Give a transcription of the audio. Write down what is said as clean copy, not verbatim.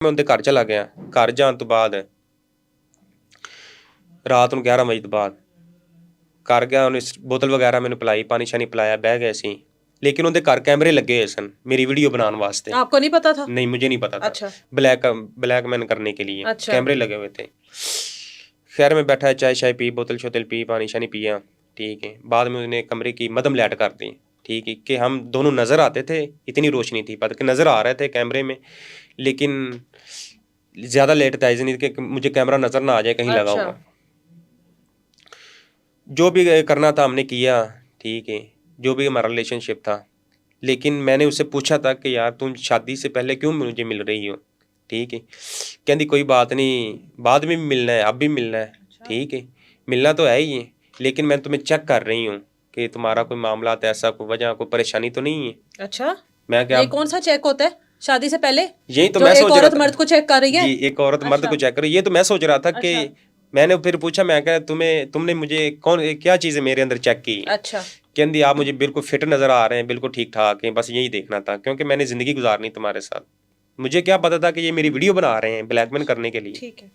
मैं उनके घर चला गया। घर जाने तो बाद रात ਨੂੰ 11 ਵਜੇ ਤੋਂ ਬਾਅਦ ਕਰ ਗਿਆ, ਉਹਨੇ ਬੋਤਲ ਵਗੈਰਾ ਮੈਨੂੰ ਪਿਲਾਈ, ਪਾਣੀ ਸ਼ਾਨੀ ਪਿਲਾਇਆ, ਬਹਿ ਗਏ ਸੀ। लेकिन उनके घर कैमरे लगे हुए सन मेरी वीडियो बनाने वास्ते। आपको नहीं पता था? नहीं, मुझे नहीं पता था। अच्छा। ब्लैकमेल करने के लिए अच्छा। कैमरे लगे हुए थे। खैर मैं बैठा, चाय शाय पी, बोतल शोतल पी, पानी शानी पिया, ठीक है। बाद में उसने कमरे की मदम लाइट कर दी, ठीक है, कि हम दोनों नज़र आते थे, इतनी रोशनी थी, पता कि नज़र आ रहे थे कैमरे में, लेकिन ज़्यादा लेट था, इसलिए कि मुझे कैमरा नज़र ना आ जाए कहीं लगा हुआ। जो भी करना था हमने किया, ठीक है, जो भी हमारा रिलेशनशिप था। लेकिन मैंने उससे पूछा था कि यार तुम शादी से पहले क्यों मुझे मिल रही हो, ठीक है। कहती कोई बात नहीं, बाद में भी मिलना है, अब भी मिलना है, ठीक है, मिलना तो है ही है, लेकिन मैं तुम्हें चेक कर रही हूँ कि तुम्हारा कोई मामला है, ऐसा कोई वजह, कोई परेशानी तो नहीं है। अच्छा, मैं क्या, ये कौन सा चेक होता है शादी से पहले? यही तो मैं एक सोच रहा औरत था। मर्द को चेक कर रही है? जी, एक औरत मर्द को चेक कर रही है। ये तो मैं सोच रहा था कि मैंने फिर पूछा, मैं क्या तुमने मुझे क्या चीज़ें मेरे अंदर चेक की? अच्छा। कहती आप मुझे बिल्कुल फिट नज़र आ रहे हैं, बिल्कुल ठीक ठाक हैं, बस यही देखना था, क्योंकि मैंने ज़िंदगी गुजारनी तुम्हारे साथ। मुझे क्या पता था कि ये मेरी वीडियो बना रहे हैं ब्लैकमेल करने के लिए। ठीक है।